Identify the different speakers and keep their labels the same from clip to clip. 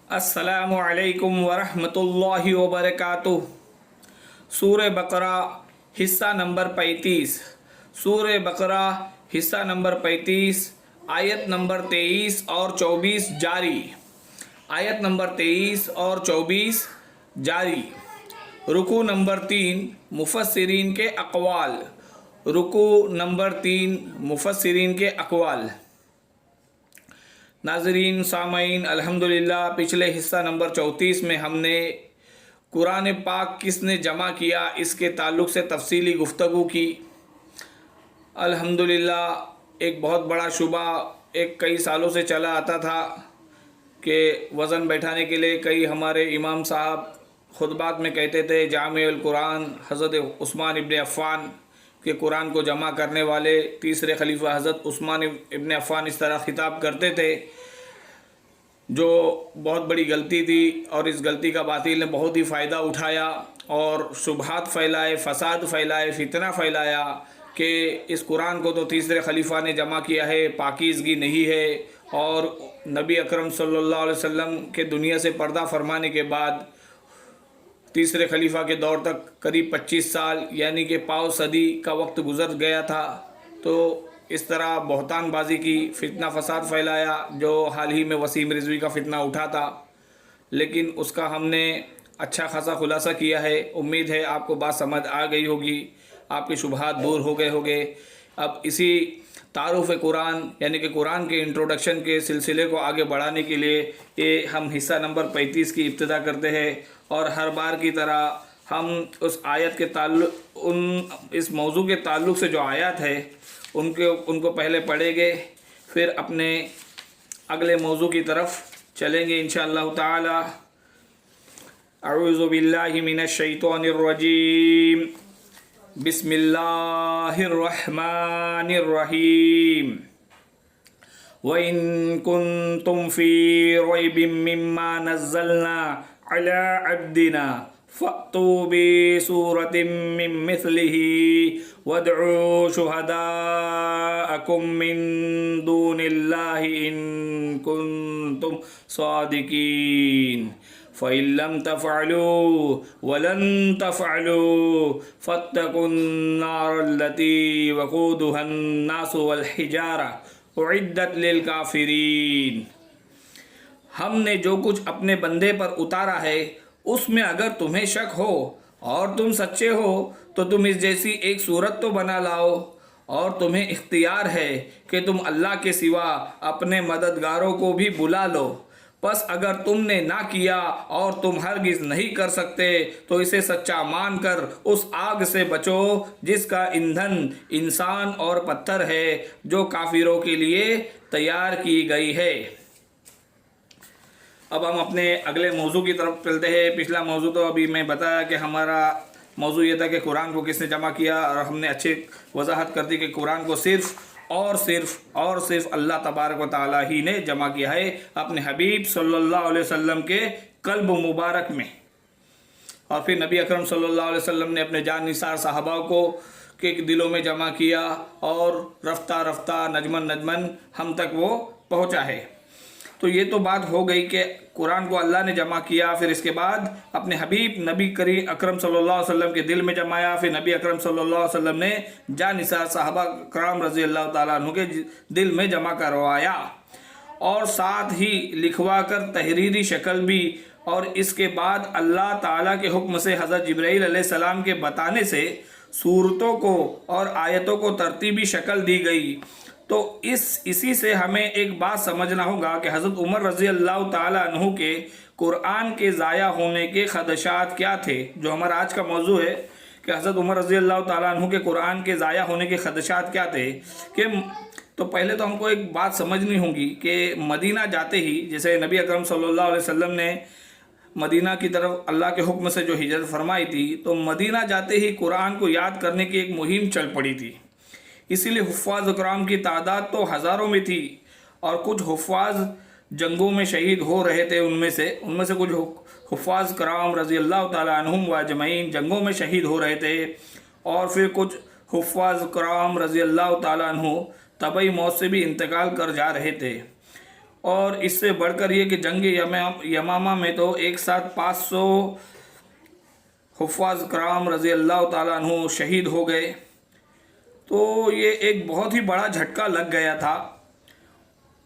Speaker 1: السلام علیکم ورحمۃ اللہ وبرکاتہ۔ سورہ بقرہ حصہ نمبر 35۔ سورہ بقرہ حصہ نمبر 35 آیت نمبر 23 اور 24 جاری۔ آیت نمبر 23 اور 24 جاری۔ رکوع نمبر 3 مفسرین کے اقوال۔ رکوع نمبر 3 مفسرین کے اقوال۔ ناظرین سامعین، الحمدللہ پچھلے حصہ نمبر 34 میں ہم نے قرآن پاک کس نے جمع کیا اس کے تعلق سے تفصیلی گفتگو کی۔ الحمدللہ ایک بہت بڑا شبہ کئی سالوں سے چلا آتا تھا کہ وزن بیٹھانے کے لیے کئی ہمارے امام صاحب خطبات میں کہتے تھے جامع القرآن حضرت عثمان ابن عفان کہ قرآن کو جمع کرنے والے تیسرے خلیفہ حضرت عثمان ابن عفان اس طرح خطاب کرتے تھے، جو بہت بڑی غلطی تھی، اور اس غلطی کا باطل نے بہت ہی فائدہ اٹھایا اور شبہات پھیلائے، فساد پھیلائے، فتنہ پھیلایا کہ اس قرآن کو تو تیسرے خلیفہ نے جمع کیا ہے، پاکیزگی نہیں ہے، اور نبی اکرم صلی اللہ علیہ وسلم کے دنیا سے پردہ فرمانے کے بعد تیسرے خلیفہ کے دور تک قریب 25 سال یعنی کہ پاؤ صدی کا وقت گزر گیا تھا۔ تو اس طرح بہتان بازی کی، فتنہ فساد پھیلایا، جو حال ہی میں وسیم رضوی کا فتنہ اٹھا تھا، لیکن اس کا ہم نے اچھا خاصا خلاصہ کیا ہے۔ امید ہے آپ کو بات سمجھ آ گئی ہوگی، آپ کے شبہات دور ہو گئے ہوں گے۔ اب اسی تعارف قرآن یعنی کہ قرآن کے انٹروڈکشن کے سلسلے کو آگے بڑھانے کے لیے یہ ہم حصہ نمبر 35 کی ابتدا کرتے ہیں، اور ہر بار کی طرح ہم اس آیت کے تعلق اس موضوع کے تعلق سے جو آیات ہے ان کو پہلے پڑھیں گے، پھر اپنے اگلے موضوع کی طرف چلیں گے انشاءاللہ تعالی۔ اعوذ باللہ من الشیطان الرجیم، بسم اللہ الرحمن الرحیم۔ وَإِن كُنتُمْ فِي رَيْبٍ مِّمَّا نَزَّلْنَا عَلَىٰ عَبْدِنَا فَأْتُوا بِسُورَةٍ مِّن مِّثْلِهِ وَادْعُوا شُهَدَاءَكُم مِّن دُونِ اللَّهِ إِن كُنتُمْ صَادِقِينَ فَإِن لَّمْ تَفْعَلُوا وَلَن تَفْعَلُوا فَاتَّقُوا النَّارَ الَّتِي وَقُودُهَا النَّاسُ وَالْحِجَارَةُ أُعِدَّتْ لِلْكَافِرِينَ۔ ہم نے جو کچھ اپنے بندے پر اتارا ہے اس میں اگر تمہیں شک ہو اور تم سچے ہو تو تم اس جیسی ایک صورت تو بنا لاؤ، اور تمہیں اختیار ہے کہ تم اللہ کے سوا اپنے مددگاروں کو بھی بلا لو۔ پس اگر تم نے نہ کیا اور تم ہرگز نہیں کر سکتے تو اسے سچا مان کر اس آگ سے بچو جس کا ایندھن انسان اور پتھر ہے، جو کافروں کے لیے تیار کی گئی ہے۔ اب ہم اپنے اگلے موضوع کی طرف چلتے ہیں۔ پچھلا موضوع تو ابھی میں بتایا کہ ہمارا موضوع یہ تھا کہ قرآن کو کس نے جمع کیا، اور ہم نے اچھی وضاحت کر دی کہ قرآن کو صرف اللہ تبارک و تعالی ہی نے جمع کیا ہے اپنے حبیب صلی اللہ علیہ وسلم کے قلب مبارک میں، اور پھر نبی اکرم صلی اللہ علیہ وسلم نے اپنے جان نثار صحابہ کو کے دلوں میں جمع کیا، اور رفتہ رفتہ نجمن ہم تک وہ پہنچا ہے۔ تو یہ تو بات ہو گئی کہ قرآن کو اللہ نے جمع کیا، پھر اس کے بعد اپنے حبیب نبی کریم اکرم صلی اللہ علیہ وسلم کے دل میں جمایا، پھر نبی اکرم صلی اللہ علیہ وسلم نے جان نثار صحابہ کرام رضی اللہ تعالیٰ عنہ کے دل میں جمع کروایا، اور ساتھ ہی لکھوا کر تحریری شکل بھی، اور اس کے بعد اللہ تعالیٰ کے حکم سے حضرت جبرائیل علیہ السلام کے بتانے سے صورتوں کو اور آیتوں کو ترتیبی شکل دی گئی۔ تو اسی سے ہمیں ایک بات سمجھنا ہوگا کہ حضرت عمر رضی اللہ تعالیٰ عنہ کے قرآن کے ضائع ہونے کے خدشات کیا تھے، جو ہمارا آج کا موضوع ہے کہ حضرت عمر رضی اللہ تعالیٰ عنہ کے قرآن کے ضائع ہونے کے خدشات کیا تھے۔ کہ تو پہلے تو ہم کو ایک بات سمجھنی ہوگی کہ مدینہ جاتے ہی، جیسے نبی اکرم صلی اللہ علیہ وسلم نے مدینہ کی طرف اللہ کے حکم سے جو ہجرت فرمائی تھی، تو مدینہ جاتے ہی قرآن کو یاد کرنے کی ایک مہم چل پڑی تھی۔ اسی لیے حفاظ اکرام کی تعداد تو ہزاروں میں تھی، اور کچھ حفاظ جنگوں میں شہید ہو رہے تھے، ان میں سے کچھ حفاظ کرام رضی اللہ تعالیٰ عنہم و اجمعین جنگوں میں شہید ہو رہے تھے، اور پھر کچھ حفاظ کرام رضی اللہ تعالیٰ عنہ طبعی موت سے بھی انتقال کر جا رہے تھے۔ اور اس سے بڑھ کر یہ کہ جنگ یمامہ میں تو ایک ساتھ 500 حفاظ کرام رضی اللہ تعالیٰ عنہ شہید ہو گئے. تو یہ ایک بہت ہی بڑا جھٹکا لگ گیا تھا.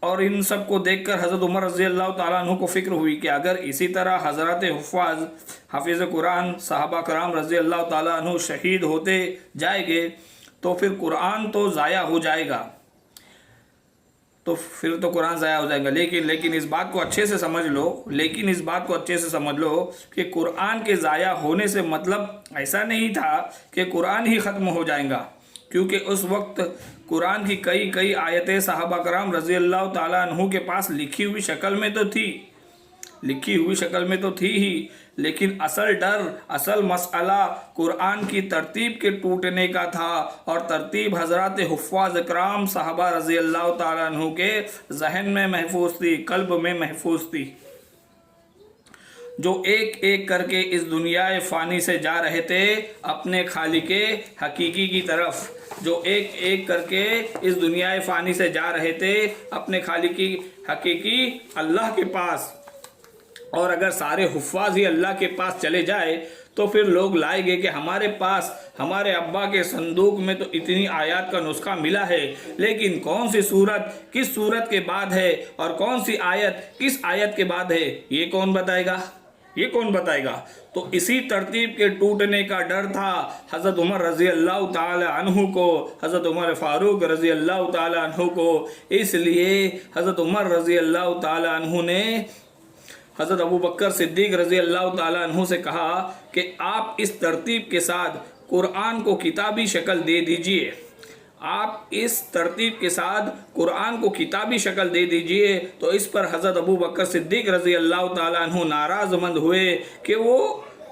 Speaker 1: اور ان سب کو دیکھ کر حضرت عمر رضی اللہ تعالیٰ عنہ کو فکر ہوئی کہ اگر اسی طرح حضرات حفاظ حافظ قرآن صحابہ کرام رضی اللہ تعالیٰ عنہ شہید ہوتے جائیں گے تو پھر قرآن تو ضائع ہو جائے گا، قرآن ضائع ہو جائے گا. لیکن اس بات کو اچھے سے سمجھ لو کہ قرآن کے ضائع ہونے سے مطلب ایسا نہیں تھا کہ قرآن ہی ختم ہو جائے گا، کیونکہ اس وقت قرآن کی کئی آیتیں صحابہ کرام رضی اللہ تعالیٰ عنہ کے پاس لکھی ہوئی شکل میں تو تھی ہی، لیکن اصل مسئلہ قرآن کی ترتیب کے ٹوٹنے کا تھا. اور ترتیب حضرات حفاظ کرام صحابہ رضی اللہ تعالیٰ عنہ کے ذہن میں محفوظ تھی، قلب میں محفوظ تھی، جو ایک ایک کر کے اس دنیا فانی سے جا رہے تھے اپنے خالق حقیقی کی طرف، جو ایک ایک کر کے اس دنیا فانی سے جا رہے تھے اپنے خالق حقیقی اللہ کے پاس. اور اگر سارے حفاظ ہی اللہ کے پاس چلے جائے تو پھر لوگ لائیں گے کہ ہمارے پاس ہمارے ابا کے صندوق میں تو اتنی آیات کا نسخہ ملا ہے، لیکن کون سی سورت کس سورت کے بعد ہے اور کون سی آیت کس آیت کے بعد ہے، یہ کون بتائے گا؟ تو اسی ترتیب کے ٹوٹنے کا ڈر تھا حضرت عمر رضی اللہ تعالی عنہ کو، حضرت عمر فاروق رضی اللہ تعالی عنہ کو. اس لیے حضرت عمر رضی اللہ تعالی عنہ نے حضرت ابو بکر صدیق رضی اللہ تعالیٰ عنہ سے کہا کہ آپ اس ترتیب کے ساتھ قرآن کو کتابی شکل دے دیجئے. تو اس پر حضرت ابو بکر صدیق رضی اللہ تعالیٰ عنہ ناراض مند ہوئے کہ وہ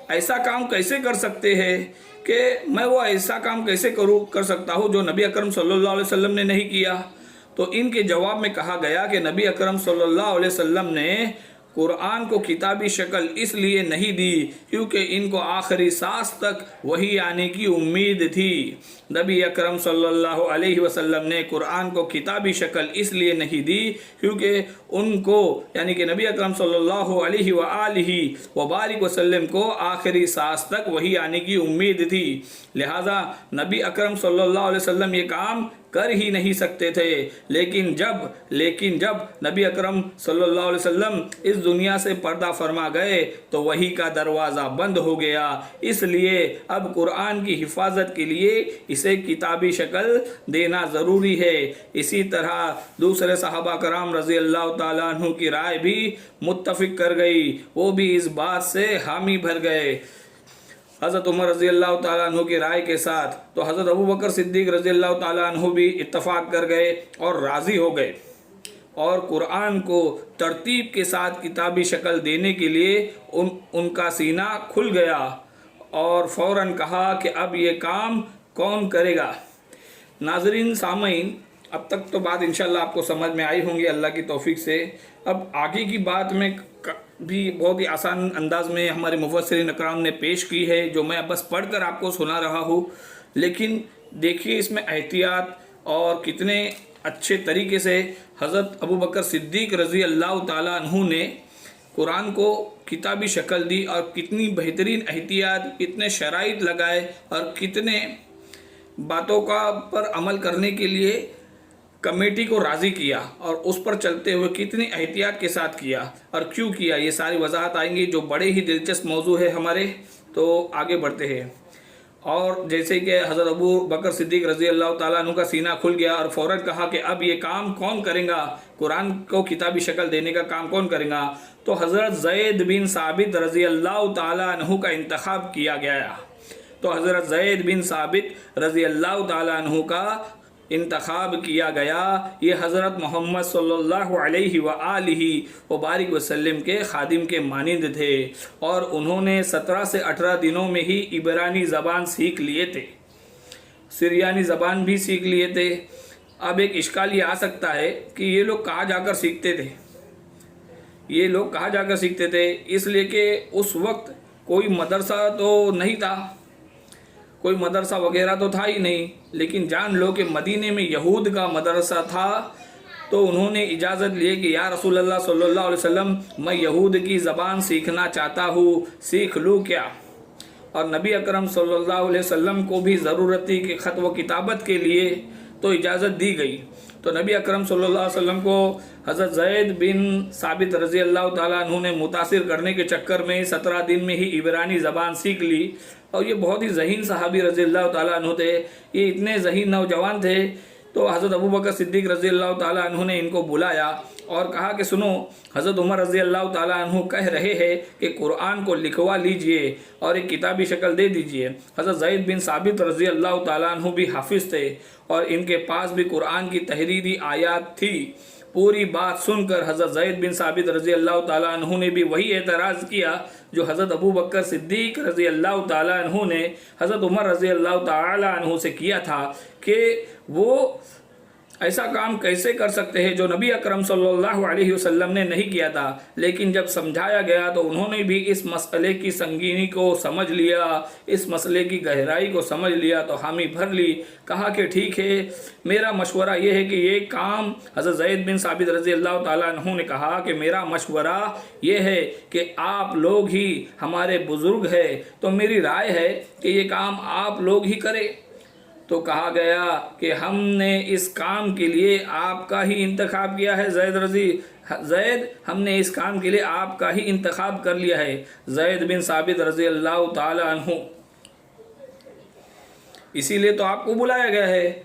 Speaker 1: ایسا کام کیسے کر سکتے ہیں، کہ میں وہ ایسا کام کیسے کر سکتا ہوں جو نبی اکرم صلی اللہ علیہ وسلم نے نہیں کیا. تو ان کے جواب میں کہا گیا کہ نبی اکرم صلی اللہ علیہ وسلم نے قرآن کو کتابی شکل اس لیے نہیں دی کیونکہ ان کو آخری سانس تک وحی آنے کی امید تھی. نبی اکرم صلی اللہ علیہ وسلم نے قرآن کو کتابی شکل اس لیے نہیں دی کیونکہ ان کو یعنی کہ نبی اکرم صلی اللہ علیہ وآلہ وبارک وسلم کو آخری سانس تک وحی آنے کی امید تھی. لہٰذا نبی اکرم صلی اللہ علیہ وسلم یہ کام کر ہی نہیں سکتے تھے. لیکن جب نبی اکرم صلی اللہ علیہ وسلم اس دنیا سے پردہ فرما گئے تو وحی کا دروازہ بند ہو گیا. اس لیے اب قرآن کی حفاظت کے لیے اسے کتابی شکل دینا ضروری ہے. اسی طرح دوسرے صحابہ کرام رضی اللہ تعالیٰ عنہ کی رائے بھی متفق کر گئی، وہ بھی اس بات سے حامی بھر گئے حضرت عمر رضی اللہ تعالیٰ عنہ کی رائے کے ساتھ. تو حضرت ابو بکر صدیق رضی اللہ تعالیٰ عنہ بھی اتفاق کر گئے اور راضی ہو گئے، اور قرآن کو ترتیب کے ساتھ کتابی شکل دینے کے لیے ان کا سینہ کھل گیا اور فوراً کہا کہ اب یہ کام کون کرے گا. ناظرین سامعین، اب تک تو بات انشاءاللہ آپ کو سمجھ میں آئی ہوں گی اللہ کی توفیق سے. اب آگے کی بات میں بھی بہت ہی آسان انداز میں ہمارے مفسرین اکرام نے پیش کی ہے، جو میں بس پڑھ کر آپ کو سنا رہا ہوں. لیکن دیکھیے اس میں احتیاط اور کتنے اچھے طریقے سے حضرت ابو بکر صدیق رضی اللہ تعالیٰ عنہ نے قرآن کو کتابی شکل دی، اور کتنی بہترین احتیاط، کتنے شرائط لگائے اور کتنے باتوں پر عمل کرنے کے لیے کمیٹی کو راضی کیا، اور اس پر چلتے ہوئے کتنی احتیاط کے ساتھ کیا اور کیوں کیا، یہ ساری وضاحت آئیں گی جو بڑے ہی دلچسپ موضوع ہے ہمارے. تو آگے بڑھتے ہیں. اور جیسے کہ حضرت ابو بکر صدیق رضی اللہ تعالیٰ عنہ کا سینہ کھل گیا اور فوراً کہا کہ اب یہ کام کون کرے گا، قرآن کو کتابی شکل دینے کا کام کون کرے گا، تو حضرت زید بن ثابت رضی اللہ تعالیٰ عنہ کا انتخاب کیا گیا. تو حضرت زید بن ثابت رضی اللہ تعالیٰ عنہ کا انتخاب کیا گیا. یہ حضرت محمد صلی اللہ علیہ وآلہ وبارک وسلم کے خادم کے مانند تھے، اور انہوں نے 17 سے 18 دنوں میں ہی عبرانی زبان سیکھ لیے تھے، سریانی زبان بھی سیکھ لیے تھے. اب ایک اشکال یہ آ سکتا ہے کہ یہ لوگ کہاں جا کر سیکھتے تھے. اس لیے کہ اس وقت کوئی مدرسہ تو نہیں تھا، کوئی مدرسہ وغیرہ تو تھا ہی نہیں. لیکن جان لو کہ مدینے میں یہود کا مدرسہ تھا، تو انہوں نے اجازت لی کہ یا رسول اللہ صلی اللہ علیہ وسلم میں یہود کی زبان سیکھنا چاہتا ہوں، سیکھ لوں کیا؟ اور نبی اکرم صلی اللہ علیہ وسلم کو بھی ضرورت تھی کہ خط و کتابت کے لیے، تو اجازت دی گئی۔ تو نبی اکرم صلی اللہ علیہ وسلم کو حضرت زید بن ثابت رضی اللہ تعالیٰ عنہ نے متاثر کرنے کے چکر میں 17 دن میں ہی عبرانی زبان سیکھ لی۔ اور یہ بہت ہی ذہین صحابی رضی اللہ تعالیٰ عنہ تھے، یہ اتنے ذہین نوجوان تھے۔ تو حضرت ابوبکر صدیق رضی اللہ تعالیٰ عنہ نے ان کو بلایا اور کہا کہ سنو، حضرت عمر رضی اللہ تعالیٰ عنہ کہہ رہے ہیں کہ قرآن کو لکھوا لیجئے اور ایک کتابی شکل دے دیجئے۔ حضرت زید بن ثابت رضی اللہ تعالیٰ عنہ بھی حافظ تھے اور ان کے پاس بھی قرآن کی تحریری آیات تھی۔ پوری بات سن کر حضرت زید بن ثابت رضی اللہ تعالیٰ عنہ نے بھی وہی اعتراض کیا جو حضرت ابوبکر صدیق رضی اللہ تعالیٰ عنہ نے حضرت عمر رضی اللہ تعالیٰ عنہ سے کیا تھا کہ وہ ایسا کام کیسے کر سکتے ہیں جو نبی اکرم صلی اللہ علیہ وسلم نے نہیں کیا تھا۔ لیکن جب سمجھایا گیا تو انہوں نے بھی اس مسئلے کی سنگینی کو سمجھ لیا، اس مسئلے کی گہرائی کو سمجھ لیا، تو حامی بھر لی۔ کہا کہ ٹھیک ہے، میرا مشورہ یہ ہے کہ یہ کام، حضرت زید بن ثابت رضی اللہ تعالیٰ عنہ نے کہا کہ میرا مشورہ یہ ہے کہ آپ لوگ ہی ہمارے بزرگ ہیں، تو میری رائے ہے کہ یہ کام آپ لوگ ہی کریں۔ تو کہا گیا کہ ہم نے اس کام کے لیے آپ کا ہی انتخاب کیا ہے زید، ہم نے اس کام کے لیے آپ کا ہی انتخاب کر لیا ہے، زید بن ثابت رضی اللہ تعالی عنہ، اسی لیے تو آپ کو بلایا گیا ہے۔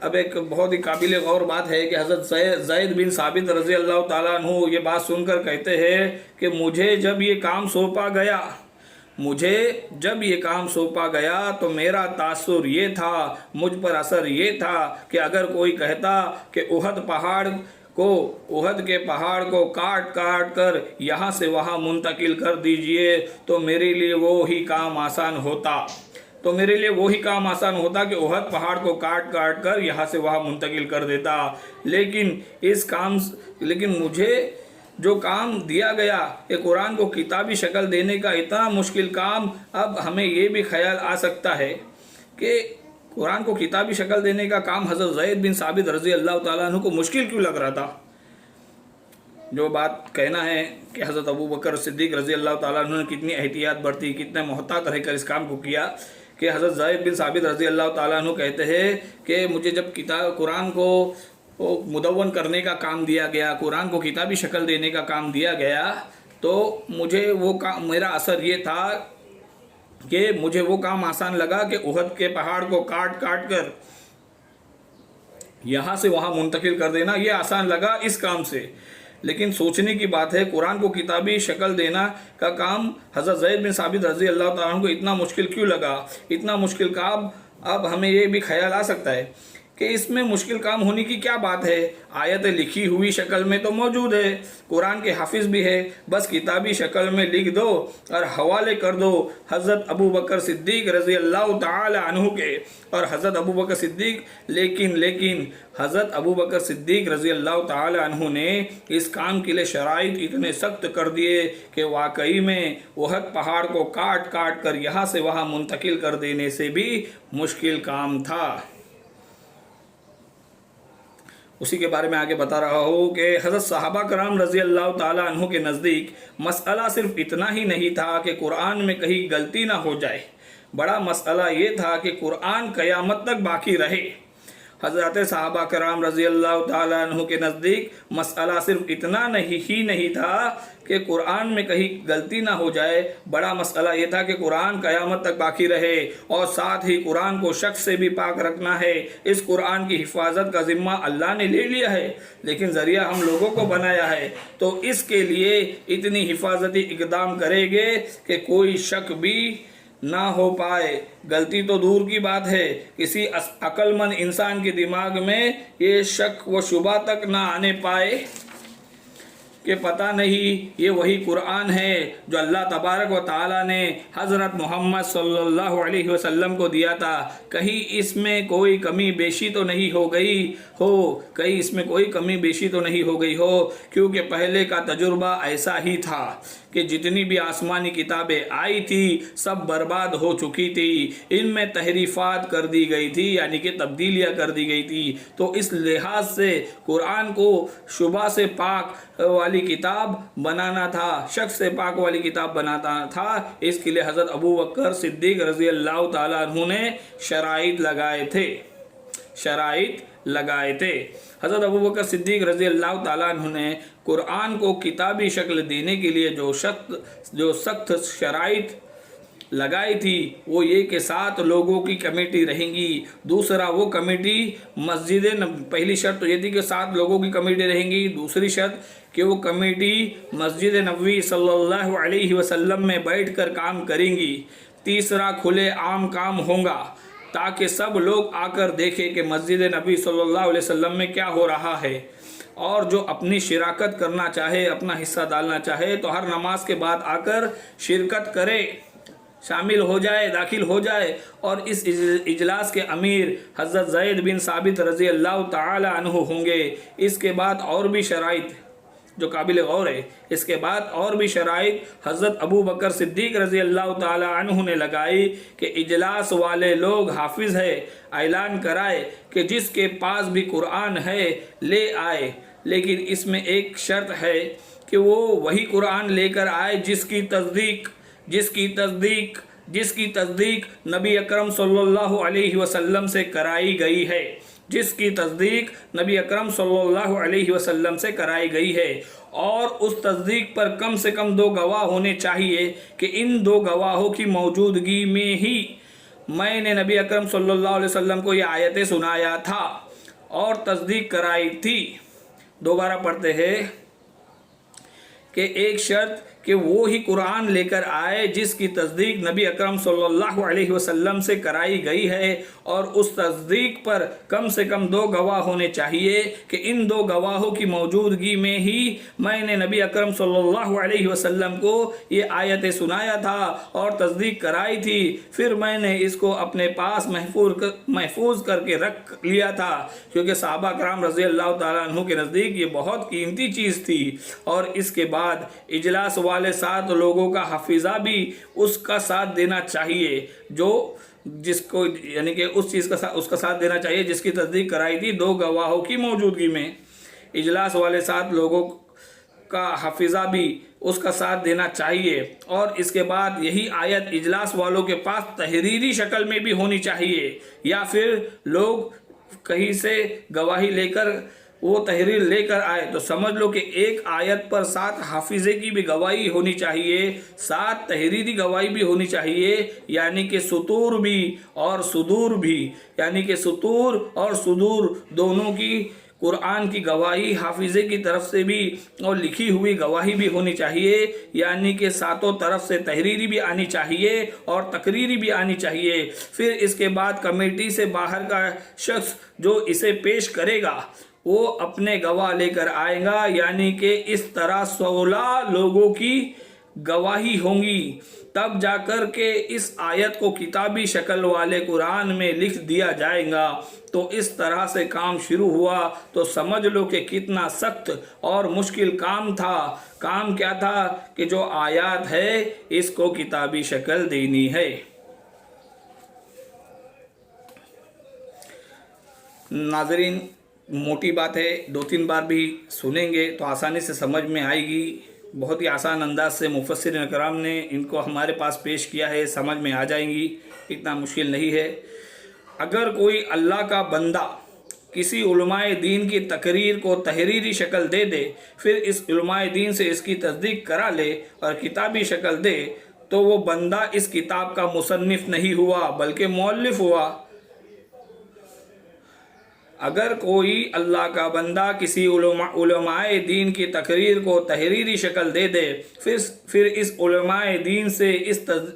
Speaker 1: اب ایک بہت ہی قابل غور بات ہے کہ حضرت زید بن ثابت رضی اللہ تعالیٰ عنہ یہ بات سن کر کہتے ہیں کہ مجھے جب یہ کام سونپا گیا تو میرا تاثر یہ تھا، مجھ پر اثر یہ تھا کہ اگر کوئی کہتا کہ احد کے پہاڑ کو کاٹ کر یہاں سے وہاں منتقل کر دیجئے تو میرے لیے وہی کام آسان ہوتا کہ احد پہاڑ کو کاٹ کر یہاں سے وہاں منتقل کر دیتا۔ لیکن مجھے جو کام دیا گیا کہ قرآن کو کتابی شکل دینے کا اتنا مشکل کام، اب ہمیں یہ بھی خیال آ سکتا ہے کہ قرآن کو کتابی شکل دینے کا کام حضرت زید بن ثابت رضی اللہ تعالیٰ عنہ کو مشکل کیوں لگ رہا تھا۔ جو بات کہنا ہے کہ حضرت ابوبکر صدیق رضی اللہ تعالیٰ عنہ نے کتنی احتیاط برتی، کتنے محتاط رہ کر اس کام کو کیا کہ حضرت زید بن ثابت رضی اللہ تعالیٰ عنہ کہتے ہیں کہ مجھے جب قرآن کو مدون کرنے کا کام دیا گیا، قرآن کو کتابی شکل دینے کا کام دیا گیا، تو مجھے میرا اثر یہ تھا کہ مجھے وہ کام آسان لگا کہ احد کے پہاڑ کو کاٹ کر یہاں سے وہاں منتقل کر دینا، یہ آسان لگا اس کام سے۔ لیکن سوچنے کی بات ہے، قرآن کو کتابی شکل دینا کا کام حضرت زید بن ثابت رضی اللہ تعالیٰ عنہ کو اتنا مشکل کیوں لگا، اتنا مشکل کام۔ اب ہمیں یہ بھی خیال آ سکتا ہے کہ اس میں مشکل کام ہونے کی کیا بات ہے، آیت لکھی ہوئی شکل میں تو موجود ہے، قرآن کے حافظ بھی ہے، بس کتابی شکل میں لکھ دو اور حوالے کر دو حضرت ابوبکر صدیق رضی اللہ تعالی عنہ کے۔ اور حضرت ابوبکر صدیق لیکن حضرت ابوبکر صدیق رضی اللہ تعالی عنہ نے اس کام کے لیے شرائط اتنے سخت کر دیے کہ واقعی میں احد پہاڑ کو کاٹ کر یہاں سے وہاں منتقل کر دینے سے بھی مشکل کام تھا۔ اسی کے بارے میں آگے بتا رہا ہوں کہ حضرت صحابہ کرام رضی اللہ تعالیٰ عنہ کے نزدیک مسئلہ صرف اتنا ہی نہیں تھا کہ قرآن میں کہیں غلطی نہ ہو جائے، بڑا مسئلہ یہ تھا کہ قرآن قیامت تک باقی رہے۔ حضرت صحابہ کرام رضی اللہ تعالیٰ عنہ کے نزدیک مسئلہ صرف اتنا ہی نہیں تھا کہ قرآن میں کہیں غلطی نہ ہو جائے، بڑا مسئلہ یہ تھا کہ قرآن قیامت تک باقی رہے، اور ساتھ ہی قرآن کو شک سے بھی پاک رکھنا ہے۔ اس قرآن کی حفاظت کا ذمہ اللہ نے لے لیا ہے، لیکن ذریعہ ہم لوگوں کو بنایا ہے، تو اس کے لیے اتنی حفاظتی اقدام کریں گے کہ کوئی شک بھی نہ ہو پائے۔ غلطی تو دور کی بات ہے، کسی عقل مند انسان کے دماغ میں یہ شک و شبہ تک نہ آنے پائے کہ پتہ نہیں یہ وہی قرآن ہے جو اللہ تبارک و تعالیٰ نے حضرت محمد صلی اللہ علیہ وسلم کو دیا تھا، کہیں اس میں کوئی کمی بیشی تو نہیں ہو گئی ہو، کہیں اس میں کوئی کمی بیشی تو نہیں ہو گئی ہو، کیونکہ پہلے کا تجربہ ایسا ہی تھا کہ جتنی بھی آسمانی کتابیں آئی تھی سب برباد ہو چکی تھی، ان میں تحریفات کر دی گئی تھی، یعنی کہ تبدیلیاں کر دی گئی تھی۔ تو اس لحاظ سے قرآن کو شبہ سے پاک والی کتاب بنانا تھا، شک سے پاک والی کتاب بنانا تھا، اس کے لیے حضرت ابو بکر صدیق رضی اللہ تعالیٰ عنہ نے شرائط لگائے تھے۔ حضرت ابو بکر صدیق رضی اللہ تعالیٰ عنہ نے قرآن کو کتابی شکل دینے کے لیے جو سخت شرائط لگائی تھی وہ یہ کہ 7 لوگوں کی کمیٹی رہیں گی۔ دوسرا وہ کمیٹی پہلی شرط تو یہ تھی کہ 7 لوگوں کی کمیٹی رہیں گی، دوسری شرط کہ وہ کمیٹی مسجد نبوی صلی اللہ علیہ وسلم میں بیٹھ کر کام کریں گی، تیسرا کھلے عام کام ہوگا تاکہ سب لوگ آ کر دیکھیں کہ مسجد نبی صلی اللہ علیہ وسلم میں کیا ہو رہا ہے، اور جو اپنی شراکت کرنا چاہے، اپنا حصہ ڈالنا چاہے تو ہر نماز کے بعد آ کر شرکت کرے، شامل ہو جائے، داخل ہو جائے۔ اور اس اجلاس کے امیر حضرت زید بن ثابت رضی اللہ تعالی عنہ ہوں گے۔ اس کے بعد اور بھی شرائط جو قابل غور ہے، اس کے بعد اور بھی شرائط حضرت ابو بکر صدیق رضی اللہ تعالی عنہ نے لگائی کہ اجلاس والے لوگ حافظ ہے، اعلان کرائے کہ جس کے پاس بھی قرآن ہے لے آئے، لیکن اس میں ایک شرط ہے کہ وہ وہی قرآن لے کر آئے جس کی تصدیق نبی اکرم صلی اللہ علیہ وسلم سے کرائی گئی ہے، جس کی تصدیق نبی اکرم صلی اللہ علیہ وسلم سے کرائی گئی ہے، اور اس تصدیق پر کم سے کم 2 گواہ ہونے چاہیے کہ ان 2 گواہوں کی موجودگی میں ہی میں نے نبی اکرم صلی اللہ علیہ وسلم کو یہ آیتیں سنایا تھا اور تصدیق کرائی تھی۔ دوبارہ پڑھتے ہیں کہ ایک شرط کہ وہ ہی قرآن لے کر آئے جس کی تصدیق نبی اکرم صلی اللہ علیہ وسلم سے کرائی گئی ہے، اور اس تصدیق پر کم سے کم 2 گواہ ہونے چاہیے کہ ان 2 گواہوں کی موجودگی میں ہی میں نے نبی اکرم صلی اللہ علیہ وسلم کو یہ آیتیں سنایا تھا اور تصدیق کرائی تھی، پھر میں نے اس کو اپنے پاس محفوظ کر کے رکھ لیا تھا، کیونکہ صحابہ کرام رضی اللہ تعالیٰ عنہ کے نزدیک یہ بہت قیمتی چیز تھی۔ اور اس کے بعد اجلاس والے 7 لوگوں کا حفظہ بھی اس کا ساتھ دینا چاہیے، جس کو یعنی کہ اس کا ساتھ دینا چاہیے جس کی تصدیق کرائی تھی 2 گواہوں کی موجودگی میں۔ اجلاس والے 7 لوگوں کا حفظہ بھی اس کا ساتھ دینا چاہیے، اور اس کے بعد یہی آیت اجلاس والوں کے پاس تحریری شکل میں بھی ہونی چاہیے، یا پھر لوگ کہیں سے گواہی لے کر وہ تحریر لے کر آئے تو سمجھ لو کہ ایک آیت پر 7 حافظے کی بھی گواہی ہونی چاہیے، 7 تحریری گواہی بھی ہونی چاہیے، یعنی کہ سطور بھی اور صدور بھی، یعنی کہ سطور اور صدور دونوں کی قرآن کی گواہی حافظے کی طرف سے بھی اور لکھی ہوئی گواہی بھی ہونی چاہیے، یعنی کہ 7 طرف سے تحریری بھی آنی چاہیے اور تقریری بھی آنی چاہیے۔ پھر اس کے بعد کمیٹی سے باہر کا شخص جو اسے پیش کرے گا وہ اپنے گواہ لے کر آئے گا، یعنی کہ اس طرح 16 لوگوں کی گواہی ہوں گی، تب جا کر کے اس آیت کو کتابی شکل والے قرآن میں لکھ دیا جائے گا۔ تو اس طرح سے کام شروع ہوا، تو سمجھ لو کہ کتنا سخت اور مشکل کام تھا۔ کام کیا تھا کہ جو آیات ہے اس کو کتابی شکل دینی ہے۔ ناظرین، موٹی بات ہے، 2-3 بار بھی سنیں گے تو آسانی سے سمجھ میں آئے گی۔ بہت ہی آسان انداز سے مفسرین کرام نے ان کو ہمارے پاس پیش کیا ہے، سمجھ میں آ جائیں گی، اتنا مشکل نہیں ہے۔ اگر کوئی اللہ کا بندہ کسی علماء دین کی تقریر کو تحریری شکل دے دے، پھر اس علماء دین سے اس کی تصدیق کرا لے اور کتابی شکل دے، تو وہ بندہ اس کتاب کا مصنف نہیں ہوا بلکہ مؤلف ہوا۔ اگر کوئی اللہ کا بندہ کسی علماء دین کی تقریر کو تحریری شکل دے دے، پھر اس علماء دین سے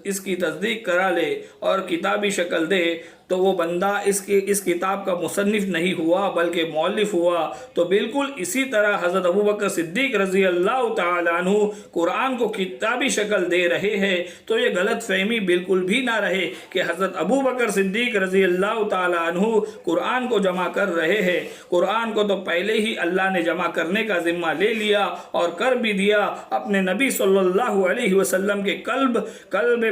Speaker 1: اس کی تصدیق کرا لے اور کتابی شکل دے، تو وہ بندہ اس کتاب کا مصنف نہیں ہوا بلکہ مؤلف ہوا۔ تو بالکل اسی طرح حضرت ابوبکر صدیق رضی اللہ تعالیٰ عنہ قرآن کو کتابی شکل دے رہے ہیں، تو یہ غلط فہمی بالکل بھی نہ رہے کہ حضرت ابوبکر صدیق رضی اللہ تعالیٰ عنہ قرآن کو جمع کر رہے ہیں۔ قرآن کو تو پہلے ہی اللہ نے جمع کرنے کا ذمہ لے لیا اور کر بھی دیا اپنے نبی صلی اللہ علیہ وسلم کے قلب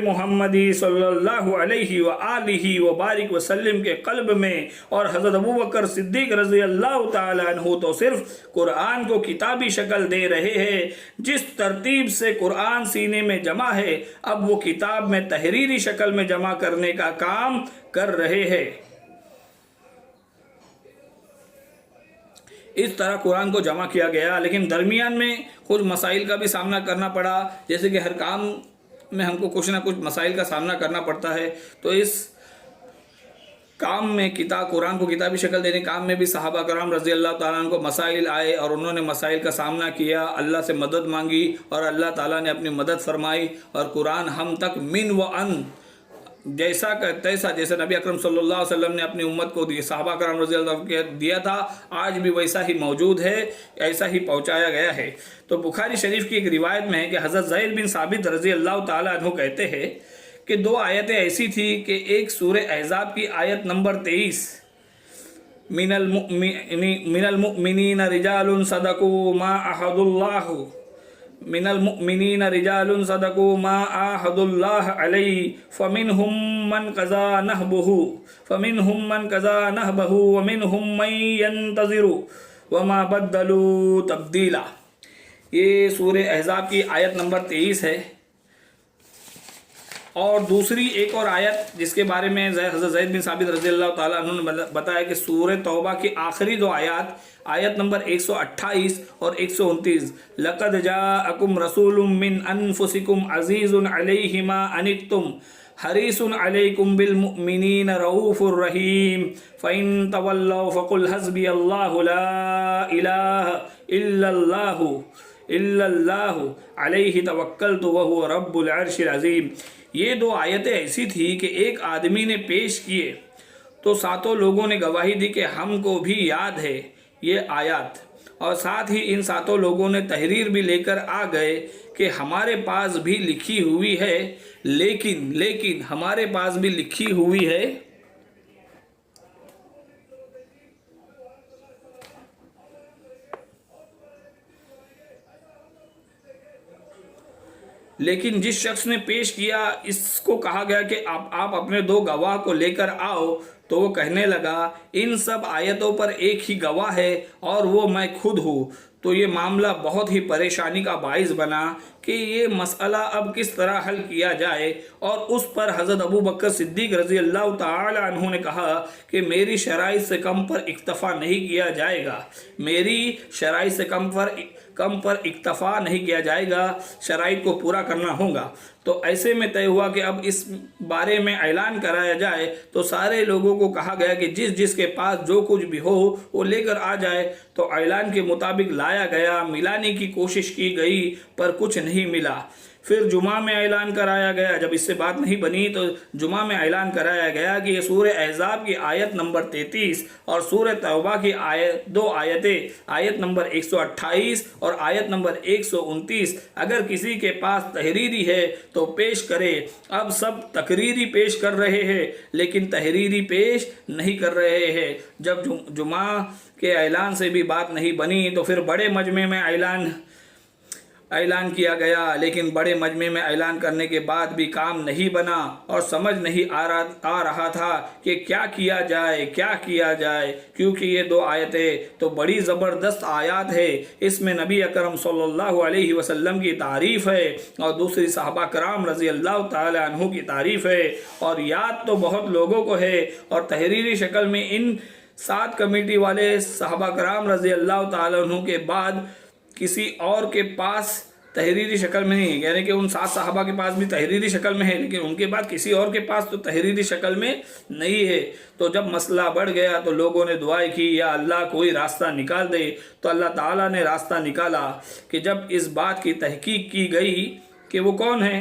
Speaker 1: محمدی صلی اللہ علیہ وآلہ وبارک وسلم کے قلب میں، اور حضرت ابوبکر صدیق رضی اللہ تعالیٰ عنہ تو صرف قرآن کو کتابی شکل دے رہے ہیں۔ جس ترتیب سے قرآن سینے میں جمع ہے، اب وہ کتاب میں تحریری شکل میں جمع کرنے کا کام کر رہے ہیں۔ اس طرح قرآن کو جمع کیا گیا، لیکن درمیان میں کچھ مسائل کا بھی سامنا کرنا پڑا، جیسے کہ ہر کام میں ہم کو کچھ نہ کچھ مسائل کا سامنا کرنا پڑتا ہے۔ تو اس کام میں قرآن کو کتابی شکل دینے کام میں بھی صحابہ کرام رضی اللہ تعالیٰ عنہ کو مسائل آئے، اور انہوں نے مسائل کا سامنا کیا، اللہ سے مدد مانگی، اور اللہ تعالیٰ نے اپنی مدد فرمائی، اور قرآن ہم تک من و ان جیسا کہ تیسا، جیسے نبی اکرم صلی اللہ علیہ وسلم نے اپنی امت کو صحابہ کرام رضی اللہ عنہ کو دیا تھا، آج بھی ویسا ہی موجود ہے، ایسا ہی پہنچایا گیا ہے۔ تو بخاری شریف کی ایک روایت میں ہے کہ حضرت زید بن ثابت رضی اللہ تعالیٰ عنہ کہتے ہیں کہ دو آیتیں ایسی تھی کہ ایک سورہ احزاب کی آیت نمبر 23 من المؤمنین رجال صدقوا ما عاهدوا الله من المؤمنین رجال صدقوا ما عاهدوا الله علیہ فمنهم من قضى نحبه ومنهم من ينتظر وما بدلوا تبدیلا۔ یہ سورہ احزاب کی آیت نمبر 23 ہے۔ اور دوسری ایک اور آیت جس کے بارے میں حضرت زید بن ثابت رضی اللہ تعالیٰ عنہ نے بتایا کہ سورہ توبہ کی آخری دو آیات، آیت نمبر 128 اور 129، لَقَدْ جَاءَكُمْ رَسُولٌ مِّنْ أَنفُسِكُمْ عَزِيزٌ عَلَيْهِ مَا عَنِتُّمْ حَرِيصٌ عَلَيْكُمْ بِالْمُؤْمِنِينَ رَءُوفٌ رَحِيمٌ فَإِن تَوَلَّوْا فَقُلْ حَسْبِيَ اللَّهُ لَا إِلَٰهَ إِلَّا اللَّهُ عَلَيْهِ تَوَكَّلْتُ وَهُوَ رَبُّ الْعَرْشِ الْعَظِيمِ۔ یہ دو آیتیں ایسی تھی کہ ایک آدمی نے پیش کیے تو ساتوں لوگوں نے گواہی دی کہ ہم کو بھی یاد ہے یہ آیات، اور ساتھ ہی ان ساتوں لوگوں نے تحریر بھی لے کر آ گئے کہ ہمارے پاس بھی لکھی ہوئی ہے، لیکن ہمارے پاس بھی لکھی ہوئی ہے لیکن جس شخص نے پیش کیا اس کو کہا گیا کہ آپ اپنے دو گواہ کو لے کر آؤ، تو وہ کہنے لگا ان سب آیتوں پر ایک ہی گواہ ہے اور وہ میں خود ہوں۔ تو یہ معاملہ بہت ہی پریشانی کا باعث بنا کہ یہ مسئلہ اب کس طرح حل کیا جائے، اور اس پر حضرت ابوبکر صدیق رضی اللہ تعالی عنہ نے کہا کہ میری شرائط سے کم پر اکتفا نہیں کیا جائے گا، میری شرائط سے کم پر اکتفا نہیں کیا جائے گا، شرائط کو پورا کرنا ہوگا۔ تو ایسے میں طے ہوا کہ اب اس بارے میں اعلان کرایا جائے، تو سارے لوگوں کو کہا گیا کہ جس کے پاس جو کچھ بھی ہو وہ لے کر آ جائے۔ تو اعلان کے مطابق لایا گیا، ملانے کی کوشش کی گئی پر کچھ نہیں ملا۔ پھر جمعہ میں اعلان کرایا گیا، جب اس سے بات نہیں بنی تو جمعہ میں اعلان کرایا گیا کہ یہ سورہ احزاب کی آیت نمبر 33 اور سورہ توبہ کی دو آیتیں، آیت نمبر 128 اور آیت نمبر 129، اگر کسی کے پاس تحریری ہے تو پیش کرے۔ اب سب تقریری پیش کر رہے ہیں لیکن تحریری پیش نہیں کر رہے ہیں۔ جب جمعہ کے اعلان سے بھی بات نہیں بنی تو پھر بڑے مجمع میں اعلان کیا گیا، لیکن بڑے مجمع میں اعلان کرنے کے بعد بھی کام نہیں بنا اور سمجھ نہیں آ رہا تھا کہ کیا کیا جائے، کیونکہ یہ دو آیتیں تو بڑی زبردست آیات ہے۔ اس میں نبی اکرم صلی اللہ علیہ وسلم کی تعریف ہے اور دوسری صحابہ کرام رضی اللہ تعالی عنہ کی تعریف ہے، اور یاد تو بہت لوگوں کو ہے، اور تحریری شکل میں ان 7 کمیٹی والے صحابہ کرام رضی اللہ تعالی عنہ کے بعد کسی اور کے پاس تحریری شکل میں نہیں، یعنی کہ ان 7 صحابہ کے پاس بھی تحریری شکل میں ہے لیکن ان کے بعد کسی اور کے پاس تو تحریری شکل میں نہیں ہے۔ تو جب مسئلہ بڑھ گیا تو لوگوں نے دعائیں کی، یا اللہ کوئی راستہ نکال دے۔ تو اللہ تعالیٰ نے راستہ نکالا کہ جب اس بات کی تحقیق کی گئی کہ وہ کون ہے،